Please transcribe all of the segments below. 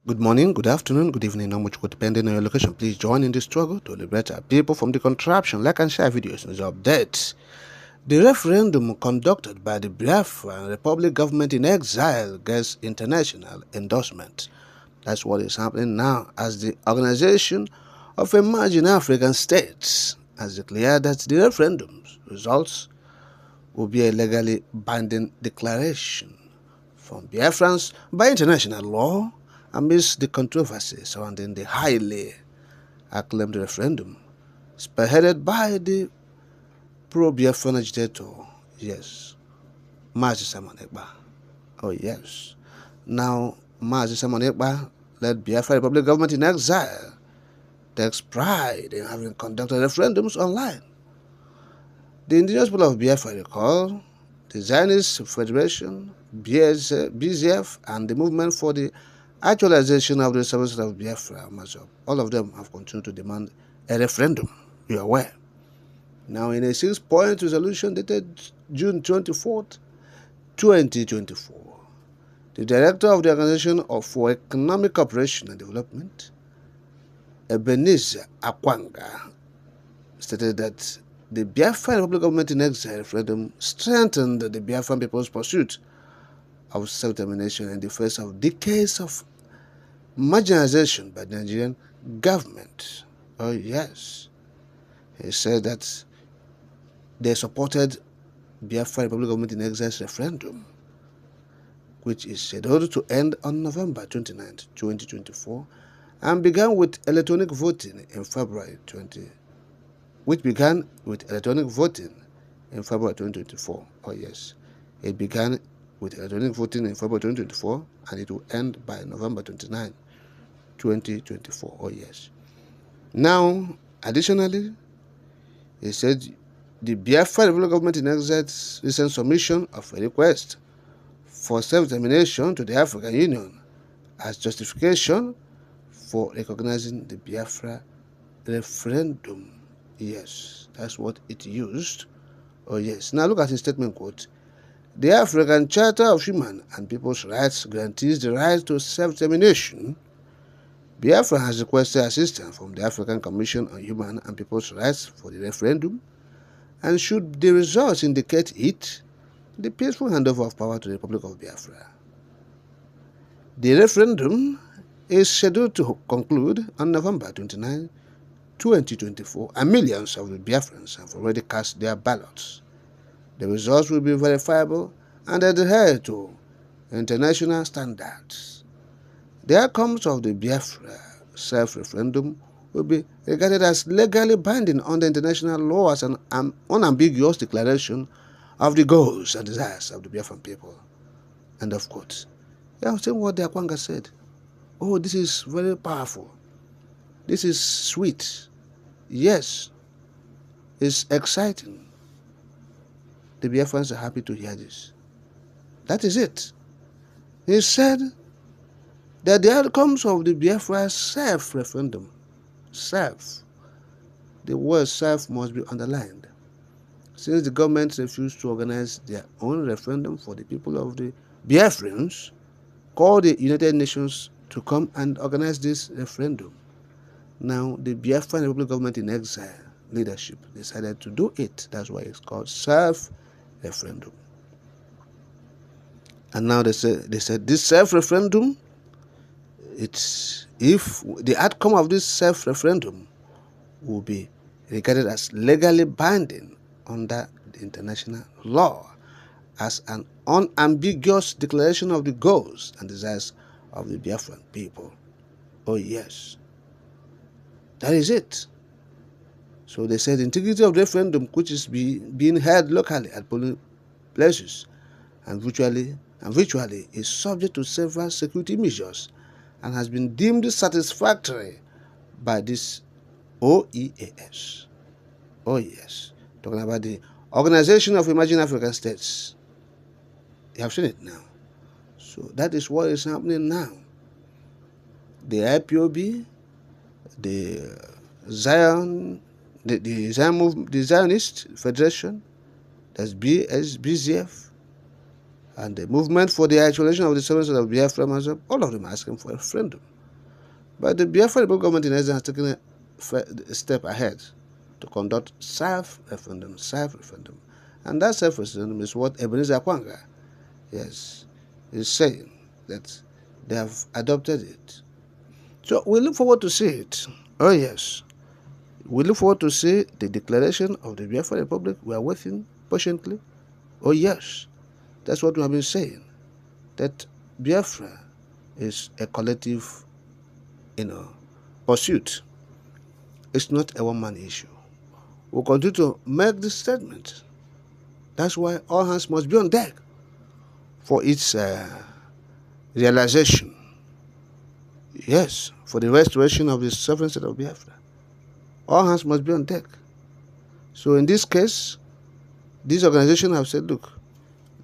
Good morning, good afternoon, good evening, how much depending on your location. Please join in the struggle to liberate our people from the contraption. Like and share videos and updates. The referendum conducted by the Biafra Republic government in exile gets international endorsement. That's what is happening now, as the Organization of Emerging African States has declared that the referendum's results will be a legally binding declaration from Biafrans by international law amidst the controversy surrounding the highly acclaimed referendum spearheaded by the pro-Biafran agitator, yes, Mazi Simon Ekpa. Oh yes. Now, Mazi Simon Ekpa led Biafra Republic government in exile takes pride in having conducted referendums online. The indigenous people of Biafra recall the Zionist Federation, BZF, and the movement for the actualization of the services of Biafra, all of them have continued to demand a referendum. You are aware. Now, in a 6-point resolution dated June 24th, 2024, the director of the Organization for Economic Cooperation and Development, Ebenezer Akwanga, stated that the Biafran Republic government in exile referendum strengthened the Biafran people's pursuit of self-determination in the face of decades of marginalization by the Nigerian government. Oh yes. He said that they supported Biafra Republic government in exile referendum, which is scheduled to end on November 29th, 2024, and began with electronic voting in February 2024. Oh yes, it began with electronic voting in February 2024, and it will end by November 29, 2024. Oh yes. Now, additionally, he said the Biafra Republic government in exile's recent submission of a request for self-determination to the African Union as justification for recognizing the Biafra referendum. Yes, that's what it used. Oh yes. Now look at his statement quote. The African Charter of Human and People's Rights guarantees the right to self-determination. Biafra has requested assistance from the African Commission on Human and People's Rights for the referendum, and should the results indicate it, the peaceful handover of power to the Republic of Biafra. The referendum is scheduled to conclude on November 29, 2024, and millions of the Biafrans have already cast their ballots. The results will be verifiable and adhere to international standards. The outcomes of the Biafra self-referendum will be regarded as legally binding under international law as an unambiguous declaration of the goals and desires of the Biafran people. End of quote. You have seen what the Akwanga said. Oh, this is very powerful. This is sweet. Yes, it's exciting. The Biafrans are happy to hear this. That is it. He said that the outcomes of the Biafra self-referendum, the word self must be underlined, since the government refused to organize their own referendum for the people of the Biafrans, called the United Nations to come and organize this referendum. Now, the Biafran Republic government in exile leadership decided to do it. That's why it's called self-referendum. And now they said this self-referendum, it's if the outcome of this self-referendum will be regarded as legally binding under the international law as an unambiguous declaration of the goals and desires of the Biafran people. Oh yes, that is it. So they said the integrity of the referendum, which is being held locally at polling places and virtually is subject to several security measures and has been deemed satisfactory by this OEAS. Oh yes, talking about the Organization of Emerging African States. You have seen it now. So that is what is happening now. The IPOB, the Zionist Federation, that's BZF, and the movement for the isolation of the services of Biafra, all of them are asking for a referendum. But the Biafra government in Nigeria has taken a step ahead to conduct self-referendum. And that self-referendum is what Ebenezer Kwanga, yes, is saying, that they have adopted it. So we look forward to see it. Oh yes. We look forward to see the declaration of the Biafra Republic. We are waiting patiently. Oh yes. That's what we have been saying. That Biafra is a collective, pursuit. It's not a one-man issue. We'll continue to make this statement. That's why all hands must be on deck for its realization. Yes, for the restoration of the sovereign state of Biafra. All hands must be on deck. So in this case, these organizations have said, look,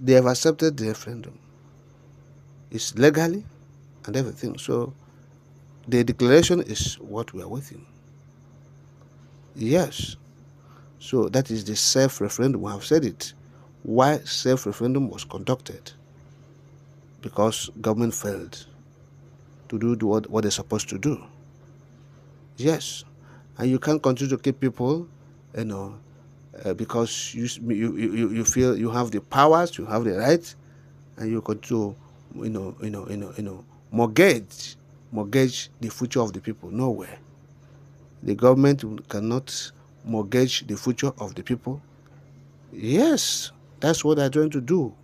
they have accepted the referendum. It's legally and everything. So the declaration is what we are waiting. Yes. So that is the self-referendum. We have said it. Why self-referendum was conducted? Because government failed to do what they're supposed to do. Yes. And you can't continue to keep people, because you feel you have the powers, you have the rights, and you continue, mortgage the future of the people. Nowhere. The government cannot mortgage the future of the people. Yes, that's what they're trying to do.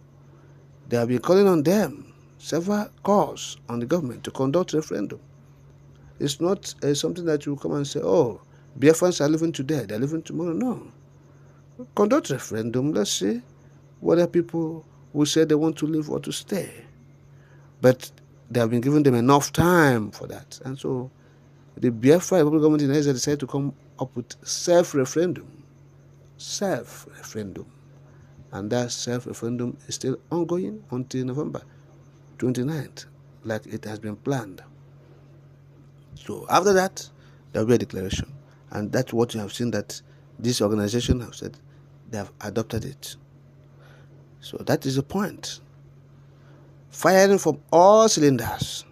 They have been calling on them, several calls on the government to conduct referendum. It's not something that you come and say, oh, Biafrans are living today, they're living tomorrow. No. Conduct referendum. Let's see whether people will say they want to live or to stay. But they have been giving them enough time for that. And so the Biafra government in Nigeria decided to come up with self-referendum. And that self-referendum is still ongoing until November 29th, like it has been planned. So after that, there will be a declaration. And that's what you have seen, that this organization have said they have adopted it. So that is the point. Firing from all cylinders.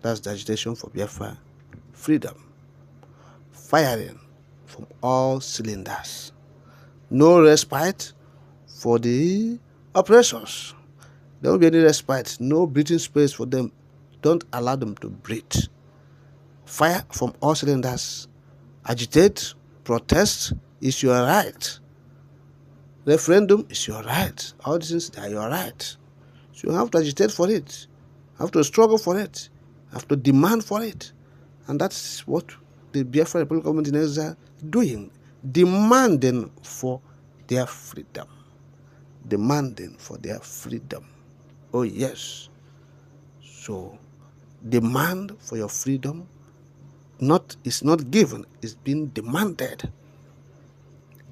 That's the agitation for Biafra freedom. Firing from all cylinders. No respite for the oppressors. There won't be any respite. No breathing space for them. Don't allow them to breathe. Fire from all cylinders. Agitate, protest is your right. Referendum is your right. All these things are your right. So you have to agitate for it. You have to struggle for it. You have to demand for it. And that's what the Biafra Republic government in Nigeria is doing. Demanding for their freedom. Demanding for their freedom. Oh yes. So demand for your freedom is not given, it's being demanded.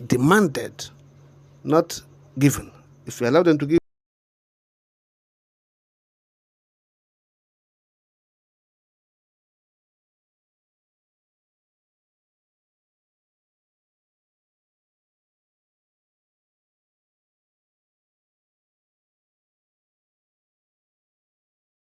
Demanded, not given. If you allow them to give